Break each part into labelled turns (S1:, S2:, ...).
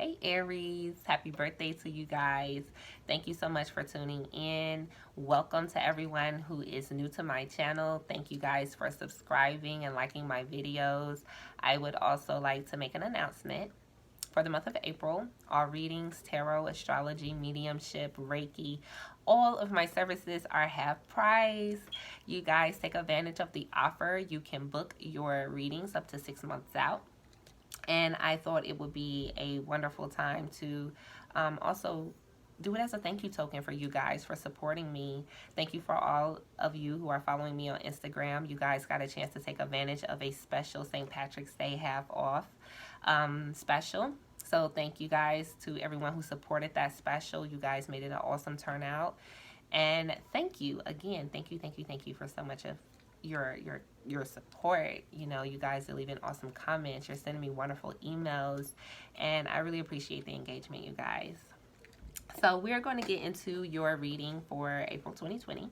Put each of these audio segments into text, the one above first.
S1: Hey Aries, happy birthday to you guys. Thank you so much for tuning in. Welcome to everyone who is new to my channel. Thank you guys for subscribing and liking my videos. I would also like to make an announcement. For the month of April, all readings, tarot, astrology, mediumship, Reiki, all of my services are half price. You guys take advantage of the offer. You can book your readings up to 6 months out. And I thought it would be a wonderful time to also do it as a thank you token for you guys for supporting me. Thank you for all of you who are following me on Instagram. You guys got a chance to take advantage of a special St. Patrick's Day half off special. So thank you guys to everyone who supported that special. You guys made it an awesome turnout. And thank you again. Thank you for so much of your support. You know, you guys are leaving awesome comments. You're sending me wonderful emails, and I really appreciate the engagement, you guys. So we're going to get into your reading for April 2020.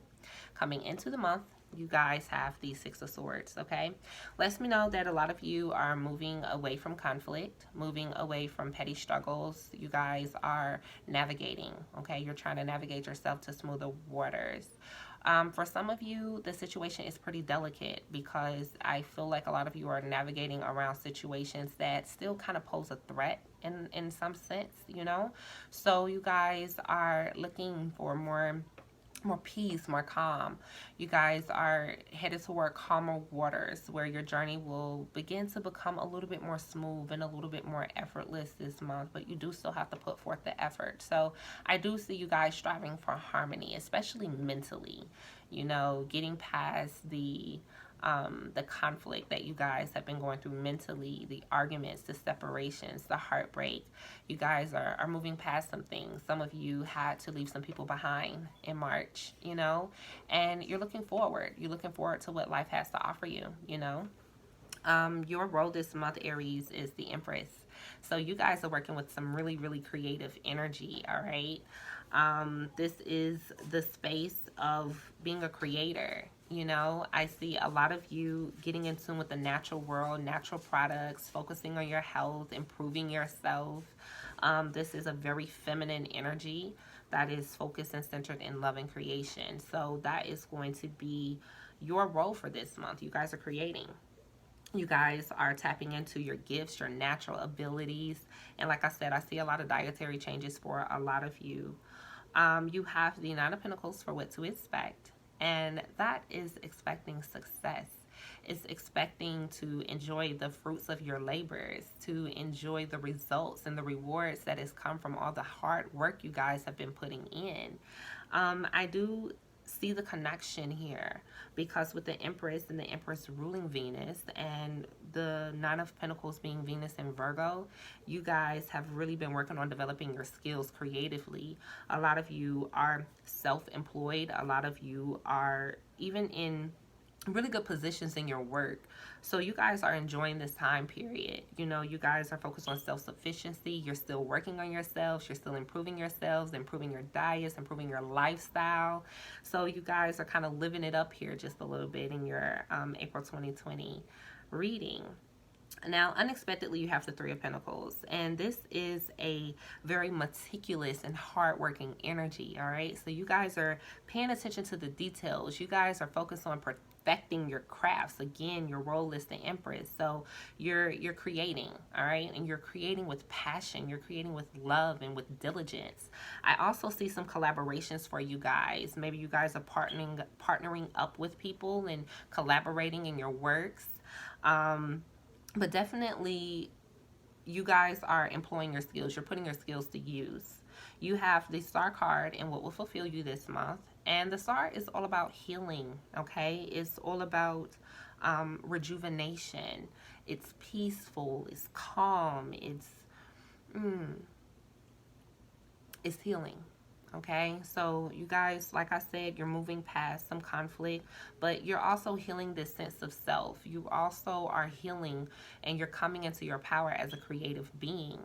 S1: Coming into the month, you guys have the Six of Swords, okay? Lets me know that a lot of you are moving away from conflict, moving away from petty struggles. You guys are navigating, okay? You're trying to navigate yourself to smoother waters. For some of you, the situation is pretty delicate because I feel like a lot of you are navigating around situations that still kind of pose a threat in some sense, you know? So you guys are looking for more peace, more calm. You guys are headed toward calmer waters where your journey will begin to become a little bit more smooth and a little bit more effortless this month, but you do still have to put forth the effort. So I do see you guys striving for harmony, especially mentally, you know, getting past the conflict that you guys have been going through mentally, the arguments, the separations, the heartbreak. You guys are moving past some things. Some of you had to leave some people behind in March, you know, and you're looking forward. You're looking forward to what life has to offer you, you know. Your role this month, Aries, is the Empress. So you guys are working with some really creative energy, all right? This is the space of being a creator. You know, I see a lot of you getting in tune with the natural world, natural products, focusing on your health, improving yourself. This is a very feminine energy that is focused and centered in love and creation. So that is going to be your role for this month. You guys are creating. You guys are tapping into your gifts, your natural abilities. And like I said, I see a lot of dietary changes for a lot of you. You have the Nine of Pentacles for what to expect. And that is expecting success. It's expecting to enjoy the fruits of your labors, to enjoy the results and the rewards that has come from all the hard work you guys have been putting in. I do see the connection here because with the Empress and the Empress ruling Venus and the Nine of Pentacles being Venus and Virgo, you guys have really been working on developing your skills creatively. A lot of you are self-employed. A lot of you are even in really good positions in your work. So you guys are enjoying this time period. You know, you guys are focused on self-sufficiency. You're still working on yourselves. You're still improving yourselves, improving your diets, improving your lifestyle. So you guys are kind of living it up here just a little bit in your April 2020 reading. Now, unexpectedly, you have the Three of Pentacles, and this is a very meticulous and hardworking energy, all right? So you guys are paying attention to the details. You guys are focused on perfecting your crafts. Again, your role is the Empress. So you're creating, all right? And you're creating with passion. You're creating with love and with diligence. I also see some collaborations for you guys. Maybe you guys are partnering up with people and collaborating in your works. But definitely, you guys are employing your skills. You're putting your skills to use. You have the Star card and what will fulfill you this month. And the Star is all about healing, okay? It's all about rejuvenation. It's peaceful. It's calm. It's healing. Okay, so you guys, like I said, you're moving past some conflict, but you're also healing this sense of self. You also are healing and you're coming into your power as a creative being.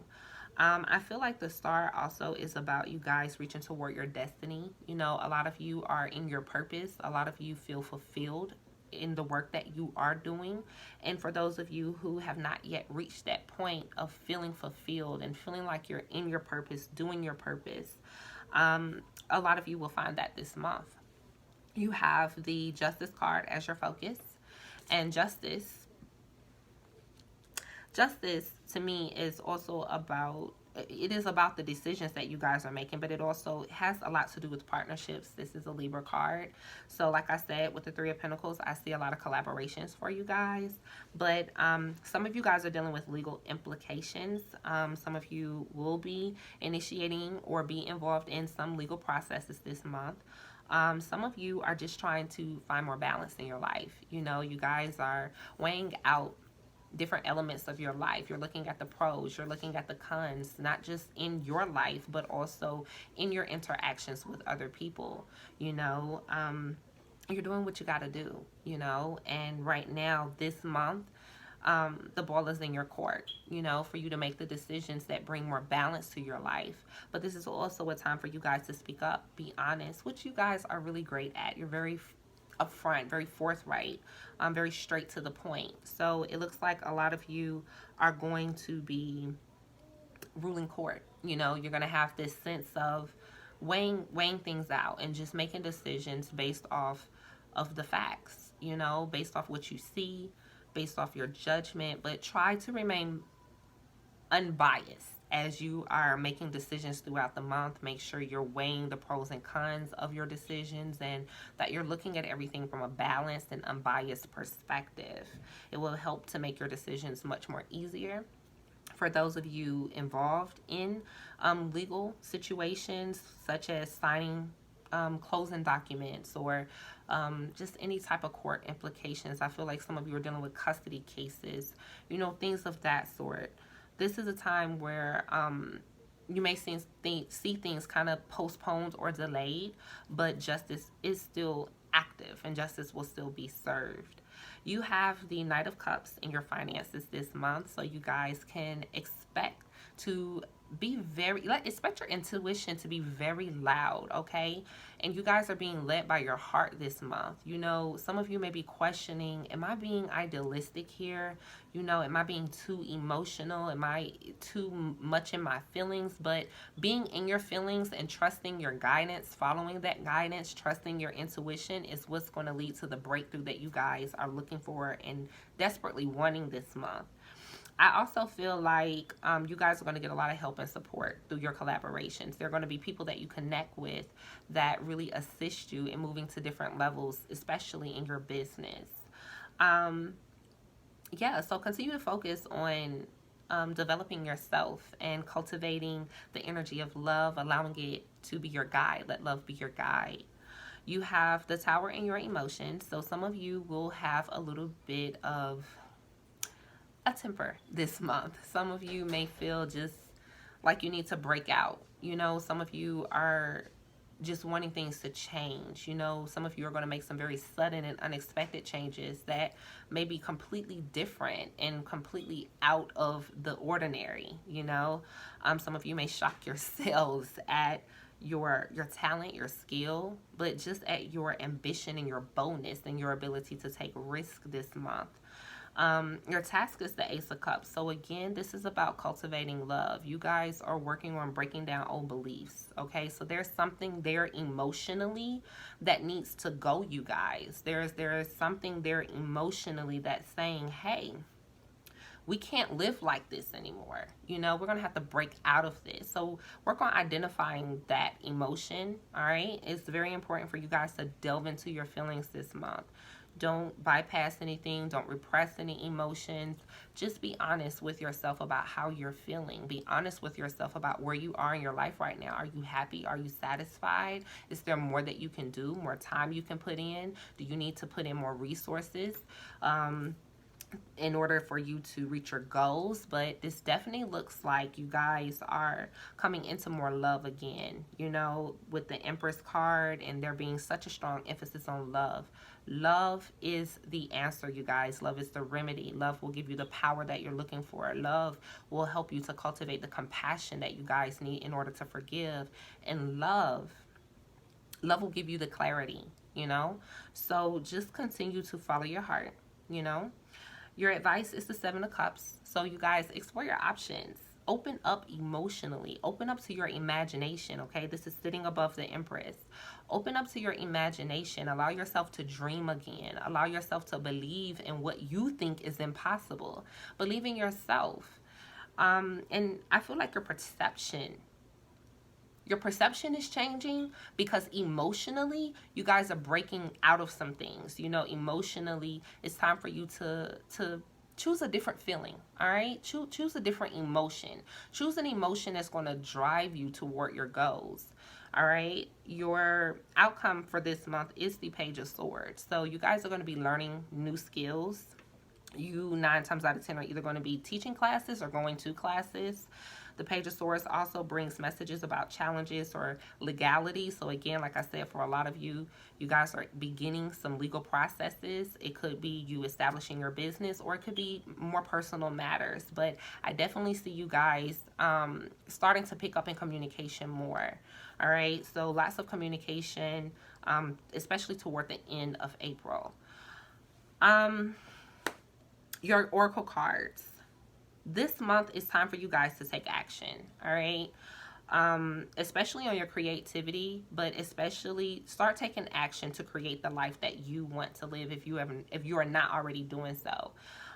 S1: I feel like the Star also is about you guys reaching toward your destiny. You know, a lot of you are in your purpose. A lot of you feel fulfilled in the work that you are doing. And for those of you who have not yet reached that point of feeling fulfilled and feeling like you're in your purpose, doing your purpose, a lot of you will find that this month. You have the Justice card as your focus, and justice to me is also about, it is about the decisions that you guys are making, but it also has a lot to do with partnerships. This is a Libra card. So like I said, with the Three of Pentacles, I see a lot of collaborations for you guys. But some of you guys are dealing with legal implications. Some of you will be initiating or be involved in some legal processes this month. Some of you are just trying to find more balance in your life. You know, you guys are weighing out different elements of your life. You're looking at the pros, you're looking at the cons, not just in your life, but also in your interactions with other people. You know, you're doing what you got to do, you know, and right now, this month, the ball is in your court, you know, for you to make the decisions that bring more balance to your life. But this is also a time for you guys to speak up, be honest, which you guys are really great at. You're very upfront, very forthright, very straight to the point. So it looks like a lot of you are going to be ruling court. You know, you're going to have this sense of weighing things out and just making decisions based off of the facts, you know, based off what you see, based off your judgment, but try to remain unbiased as you are making decisions throughout the month. Make sure you're weighing the pros and cons of your decisions and that you're looking at everything from a balanced and unbiased perspective. It will help to make your decisions much more easier. For those of you involved in legal situations, such as signing closing documents or just any type of court implications, I feel like some of you are dealing with custody cases, you know, things of that sort. This is a time where you may see things kind of postponed or delayed, but justice is still active and justice will still be served. You have the Knight of Cups in your finances this month, so you guys can expect to be expect your intuition to be very loud, okay? And you guys are being led by your heart this month. You know, some of you may be questioning, am I being idealistic here? You know, am I being too emotional? Am I too much in my feelings? But being in your feelings and trusting your guidance, following that guidance, trusting your intuition is what's going to lead to the breakthrough that you guys are looking for and desperately wanting this month. I also feel like you guys are going to get a lot of help and support through your collaborations. There are going to be people that you connect with that really assist you in moving to different levels, especially in your business. Yeah, so continue to focus on developing yourself and cultivating the energy of love, allowing it to be your guide. Let love be your guide. You have the Tower in your emotions, so some of you will have a little bit of a temper this month. Some of you may feel just like you need to break out. You know, some of you are just wanting things to change. You know, some of you are going to make some very sudden and unexpected changes that may be completely different and completely out of the ordinary. You know, some of you may shock yourselves at your talent, your skill, but just at your ambition and your boldness and your ability to take risk this month. Your task is the Ace of Cups. So again, this is about cultivating love. You guys are working on breaking down old beliefs, okay? So there's something there emotionally that needs to go, you guys. There is something there emotionally that's saying, hey, we can't live like this anymore. You know, we're going to have to break out of this. So work on identifying that emotion, all right? It's very important for you guys to delve into your feelings this month. Don't bypass anything. Don't repress any emotions. Just be honest with yourself about how you're feeling. Be honest with yourself about where you are in your life right now. Are you happy? Are you satisfied? Is there more that you can do? More time you can put in? Do you need to put in more resources in order for you to reach your goals? But this definitely looks like you guys are coming into more love again, you know, with the Empress card and there being such a strong emphasis on love. Love is the answer, you guys. Love is the remedy. Love will give you the power that you're looking for. Love will help you to cultivate the compassion that you guys need in order to forgive. And love will give you the clarity. you know? So just continue to follow your heart, you know? Your advice is the Seven of Cups. So you guys, explore your options. Open up emotionally. Open up to your imagination, okay? This is sitting above the Empress. Open up to your imagination. Allow yourself to dream again. Allow yourself to believe in what you think is impossible. Believe in yourself. And I feel like your perception is changing, because emotionally you guys are breaking out of some things. You know, emotionally it's time for you to choose a different feeling. All right, choose a different emotion. Choose an emotion that's going to drive you toward your goals. All right, your outcome for this month is the Page of Swords. So you guys are going to be learning new skills. You 9 times out of 10 are either going to be teaching classes or going to classes. The Page of Swords also brings messages about challenges or legality. So again, like I said, for a lot of you, you guys are beginning some legal processes. It could be you establishing your business, or it could be more personal matters. But I definitely see you guys starting to pick up in communication more. All right, so lots of communication, especially toward the end of April. Your oracle cards. This month is time for you guys to take action. All right, especially on your creativity, but especially start taking action to create the life that you want to live, if you are not already doing so.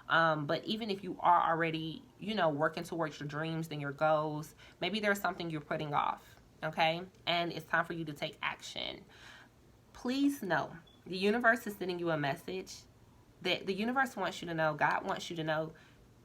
S1: But even if you are already, you know, working towards your dreams and your goals, maybe there's something you're putting off. Okay, and it's time for you to take action. Please know, the universe is sending you a message that the universe wants you to know, God wants you to know,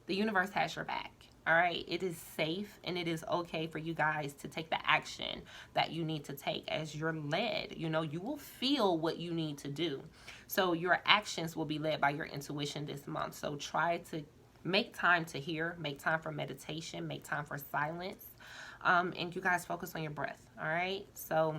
S1: the universe has your back. All right, it is safe and it is okay for you guys to take the action that you need to take as you're led. You know, you will feel what you need to do. So your actions will be led by your intuition this month. So try to make time to hear, make time for meditation, make time for silence. And you guys focus on your breath. All right, so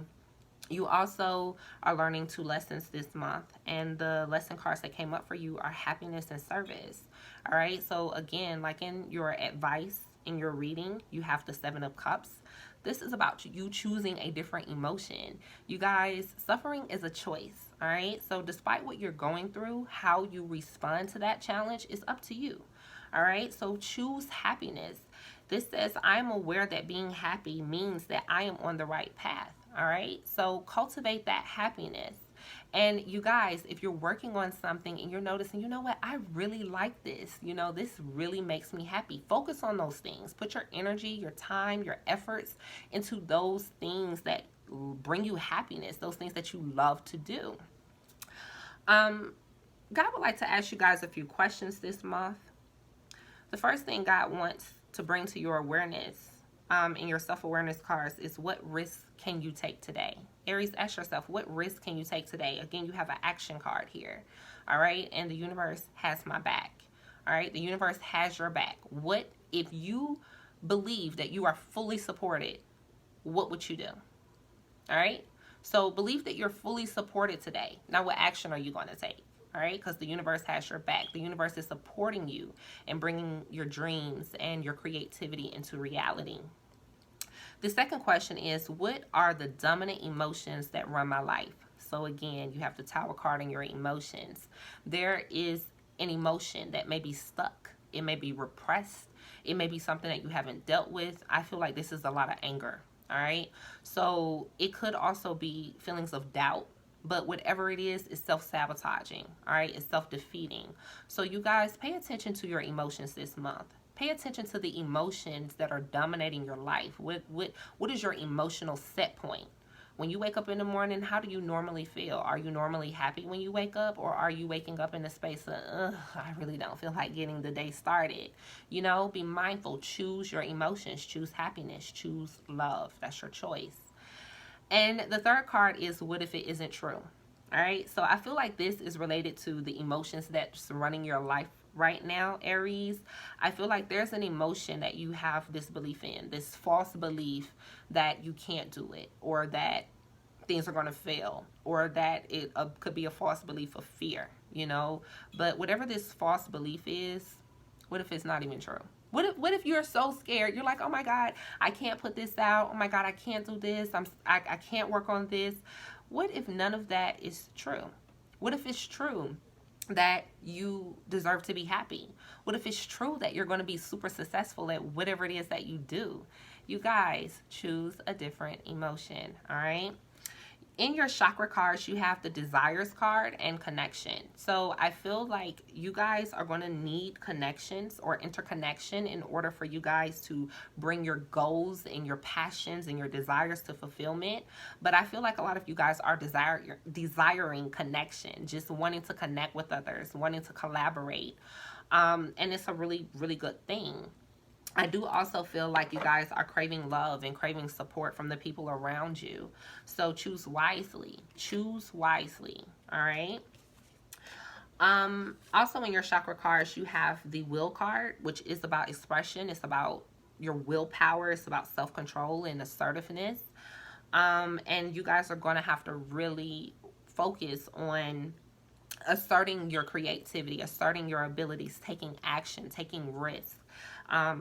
S1: you also are learning 2 lessons this month, and the lesson cards that came up for you are happiness and service. All right, so again, like in your advice, in your reading, you have the 7 of Cups. This is about you choosing a different emotion. You guys, suffering is a choice. All right, so despite what you're going through, how you respond to that challenge is up to you. All right, so choose happiness. This says, I am aware that being happy means that I am on the right path. All right, so cultivate that happiness. And you guys, if you're working on something and you're noticing, you know what, I really like this, you know, this really makes me happy, focus on those things. Put your energy, your time, your efforts into those things that bring you happiness, those things that you love to do. God would like to ask you guys a few questions this month. The first thing God wants to bring to your awareness in your self-awareness cards is, what risks can you take today? Aries, ask yourself, what risk can you take today? Again, you have an action card here. All right, and the universe has my back. All right, the universe has your back. What if you believe that you are fully supported? What would you do? All right, so believe that you're fully supported today. Now, what action are you going to take? All right, because the universe has your back. The universe is supporting you and bringing your dreams and your creativity into reality. The second question is, what are the dominant emotions that run my life? So again, you have the Tower card in your emotions. There is an emotion that may be stuck. It may be repressed. It may be something that you haven't dealt with. I feel like this is a lot of anger. All right, so it could also be feelings of doubt. But whatever it is self-sabotaging, all right? It's self-defeating. So you guys, pay attention to your emotions this month. Pay attention to the emotions that are dominating your life. What is your emotional set point? When you wake up in the morning, how do you normally feel? Are you normally happy when you wake up? Or are you waking up in a space of, I really don't feel like getting the day started? You know, be mindful. Choose your emotions. Choose happiness. Choose love. That's your choice. And the third card is, what if it isn't true? All right, so I feel like this is related to the emotions that's running your life right now, Aries. I feel like there's an emotion that you have this belief in, this false belief that you can't do it, or that things are going to fail, or that it could be a false belief of fear, you know. But whatever this false belief is, what if it's not even true? What if you're so scared? You're like, oh my God, I can't put this out. Oh my God, I can't do this. I can't work on this. What if none of that is true? What if it's true that you deserve to be happy? What if it's true that you're going to be super successful at whatever it is that you do? You guys, choose a different emotion, all right? In your chakra cards, you have the desires card and connection. So I feel like you guys are going to need connections or interconnection in order for you guys to bring your goals and your passions and your desires to fulfillment. But I feel like a lot of you guys are desiring connection, just wanting to connect with others, wanting to collaborate. And it's a really, really good thing. I do also feel like you guys are craving love and craving support from the people around you. So choose wisely. Choose wisely. All right. Also in your chakra cards, you have the will card, which is about expression. It's about your willpower. It's about self-control and assertiveness. And you guys are going to have to really focus on asserting your creativity, asserting your abilities, taking action, taking risks.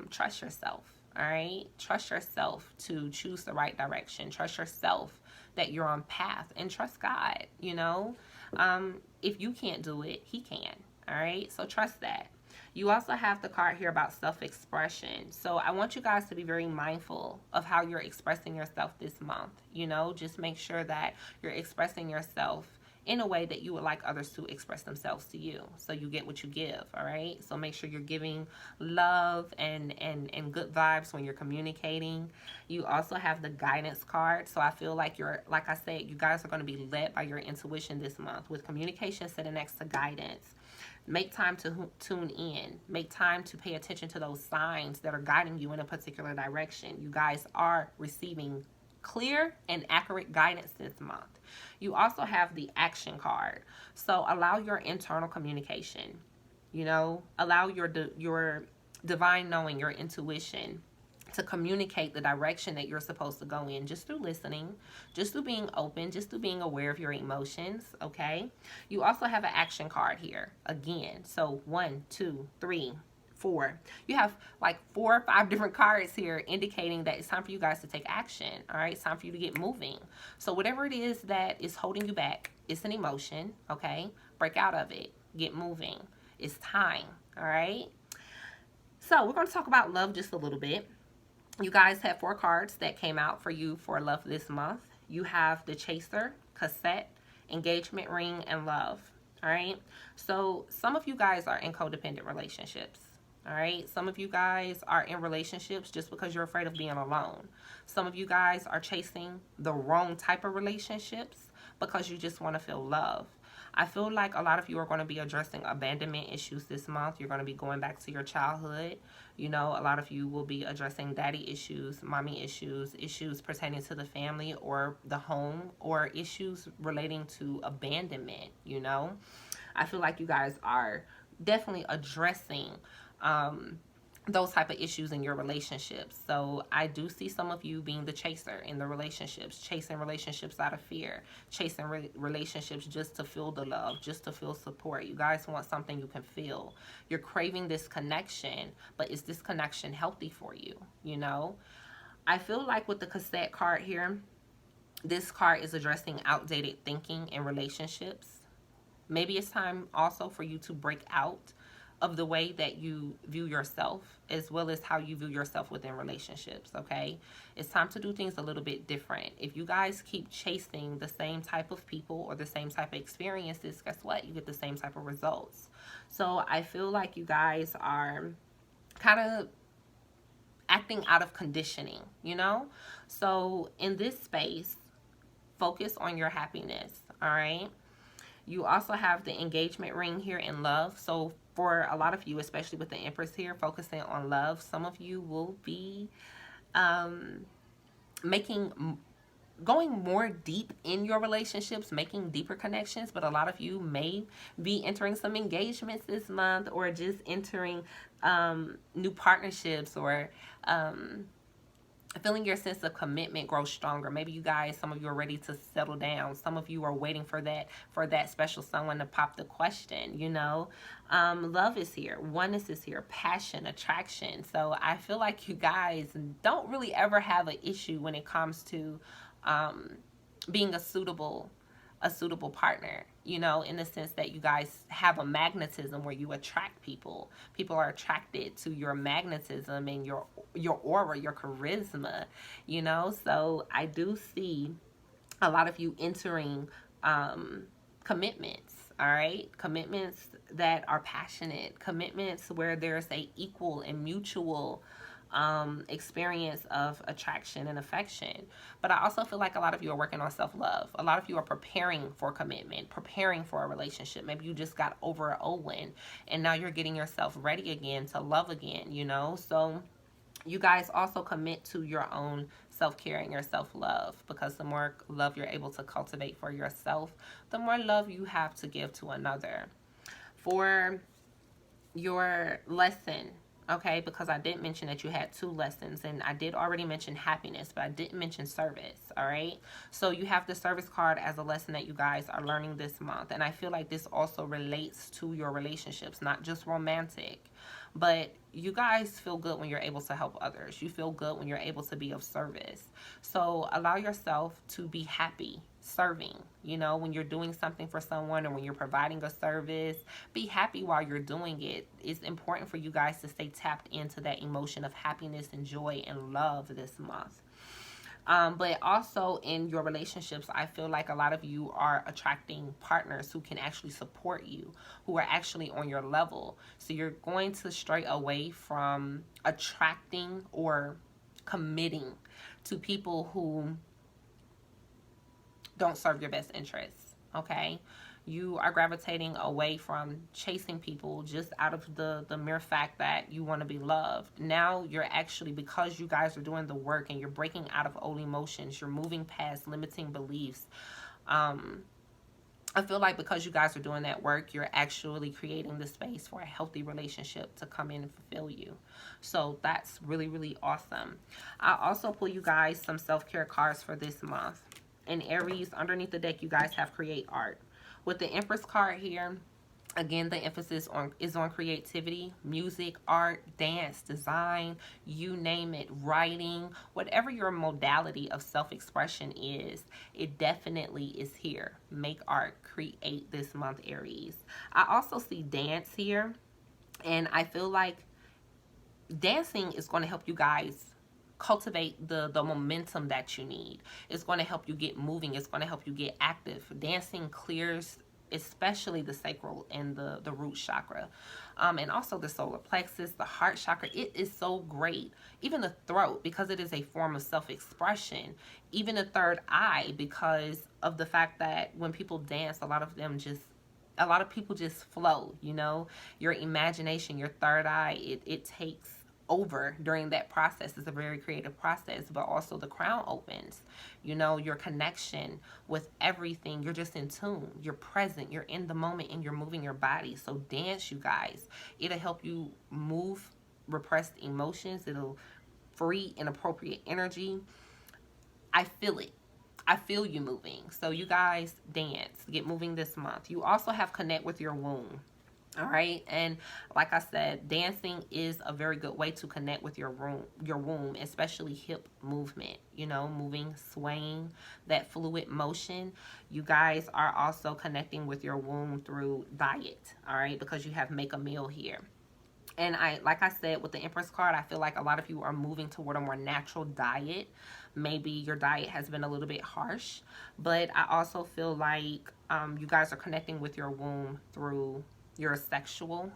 S1: Trust yourself, all right? Trust yourself to choose the right direction. Trust yourself that you're on path, and trust God, you know? If you can't do it, He can, all right? So trust that. You also have the card here about self-expression. So I want you guys to be very mindful of how you're expressing yourself this month, you know? Just make sure that you're expressing yourself in a way that you would like others to express themselves to you. So you get what you give, all right? So make sure you're giving love and good vibes when you're communicating. You also have the guidance card. So I feel like like I said, you guys are going to be led by your intuition this month with communication sitting next to guidance. Make time to tune in. Make time to pay attention to those signs that are guiding you in a particular direction. You guys are receiving clear and accurate guidance this month. You also have the action card. So allow your internal communication, you know, allow your divine knowing, your intuition to communicate the direction that you're supposed to go in, just through listening, just through being open, just through being aware of your emotions, okay? You also have an action card here again. So 1, 2, 3, 4. You have like 4 or 5 different cards here indicating that it's time for you guys to take action. All right, it's time for you to get moving. So whatever it is that is holding you back, it's an emotion. Okay, break out of it, get moving. It's time. All right. So we're going to talk about love just a little bit. You guys have 4 cards that came out for you for love this month. You have the Chaser, Cassette, Engagement Ring, and Love. All right. So some of you guys are in codependent relationships. All right. Some of you guys are in relationships just because you're afraid of being alone. Some of you guys are chasing the wrong type of relationships because you just want to feel love. I feel like a lot of you are going to be addressing abandonment issues this month. You're going to be going back to your childhood. You know, a lot of you will be addressing daddy issues, mommy issues, issues pertaining to the family or the home, or issues relating to abandonment, you know. I feel like you guys are definitely addressing those type of issues in your relationships. So I do see some of you being the chaser in the relationships, chasing relationships out of fear, chasing relationships just to feel the love, just to feel support. You guys want something you can feel. You're craving this connection, but is this connection healthy for you? You know, I feel like with the cassette card here, this card is addressing outdated thinking in relationships. Maybe it's time also for you to break out of the way that you view yourself, as well as how you view yourself within relationships, okay? It's time to do things a little bit different. If you guys keep chasing the same type of people or the same type of experiences, guess what? You get the same type of results. So I feel like you guys are kind of acting out of conditioning, you know? So in this space, focus on your happiness, all right? You also have the engagement ring here in love. So for a lot of you, especially with the Empress here, focusing on love, some of you will be going more deep in your relationships, making deeper connections, but a lot of you may be entering some engagements this month, or just entering new partnerships, or feeling your sense of commitment grow stronger. Maybe you guys, some of you are ready to settle down. Some of you are waiting for that special someone to pop the question, you know. Love is here, oneness is here, passion, attraction. So I feel like you guys don't really ever have an issue when it comes to being a suitable partner, you know, in the sense that you guys have a magnetism where you attract people. People are attracted to your magnetism and your aura, your charisma, you know. So I do see a lot of you entering commitments, all right? Commitments that are passionate, commitments where there's a equal and mutual experience of attraction and affection. But I also feel like a lot of you are working on self-love. A lot of you are preparing for commitment, preparing for a relationship. Maybe you just got over an old one and now you're getting yourself ready again to love again, you know. So you guys also commit to your own self-care and your self-love, because the more love you're able to cultivate for yourself, the more love you have to give to another. For your lesson, okay, because I did mention that you had 2 lessons, and I did already mention happiness, but I didn't mention service, all right? So you have the service card as a lesson that you guys are learning this month, and I feel like this also relates to your relationships, not just romantic, but you guys feel good when you're able to help others. You feel good when you're able to be of service. So allow yourself to be happy serving, you know, when you're doing something for someone or when you're providing a service. Be happy while you're doing it. It's important for you guys to stay tapped into that emotion of happiness and joy and love this month. But also in your relationships, I feel like a lot of you are attracting partners who can actually support you, who are actually on your level. So you're going to stray away from attracting or committing to people who don't serve your best interests, okay? You are gravitating away from chasing people just out of the mere fact that you want to be loved. Now you're actually, because you guys are doing the work and you're breaking out of old emotions, you're moving past limiting beliefs. I feel like because you guys are doing that work, you're actually creating the space for a healthy relationship to come in and fulfill you. So that's really, really awesome. I'll also pull you guys some self-care cards for this month. In Aries, underneath the deck, you guys have create art. With the Empress card here, again, the emphasis is on creativity, music, art, dance, design, you name it, writing, whatever your modality of self-expression is, it definitely is here. Make art, create this month, Aries. I also see dance here, and I feel like dancing is going to help you guys cultivate the momentum that you need. It's going to help you get moving. It's going to help you get active. Dancing clears especially the sacral and the root chakra, and also the solar plexus, the heart chakra. It is so great. Even the throat, because it is a form of self-expression. Even the third eye, because of the fact that when people dance, a lot of people just flow, you know. Your imagination, your third eye, it takes over during that process. It's a very creative process, but also the crown opens, you know, your connection with everything. You're just in tune, you're present, you're in the moment, and you're moving your body. So dance, you guys. It'll help you move repressed emotions. It'll free inappropriate energy. I feel it. I feel you moving. So you guys dance, get moving this month. You also have connect with your womb. All right, and like I said, dancing is a very good way to connect with your womb, especially hip movement, you know, moving, swaying, that fluid motion. You guys are also connecting with your womb through diet, all right, because you have make a meal here. And like I said, with the Empress card, I feel like a lot of you are moving toward a more natural diet. Maybe your diet has been a little bit harsh, but I also feel like you guys are connecting with your womb through your sexual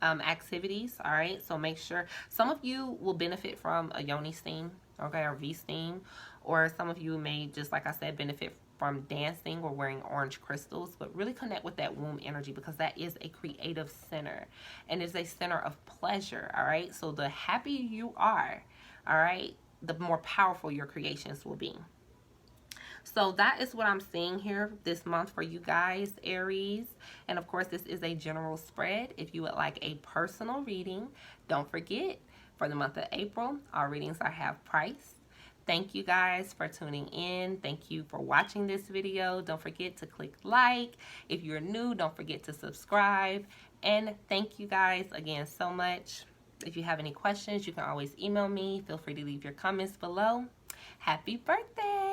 S1: activities, all right? So make sure, some of you will benefit from a yoni steam, okay, or V-steam, or some of you may, just like I said, benefit from dancing or wearing orange crystals, but really connect with that womb energy, because that is a creative center and is a center of pleasure, all right? So the happier you are, all right, the more powerful your creations will be. So that is what I'm seeing here this month for you guys, Aries. And of course, this is a general spread. If you would like a personal reading, don't forget, for the month of April. All readings are half price. Thank you guys for tuning in. Thank you for watching this video. Don't forget to click like. If you're new, don't forget to subscribe. And thank you guys again so much. If you have any questions, you can always email me. Feel free to leave your comments below. Happy birthday!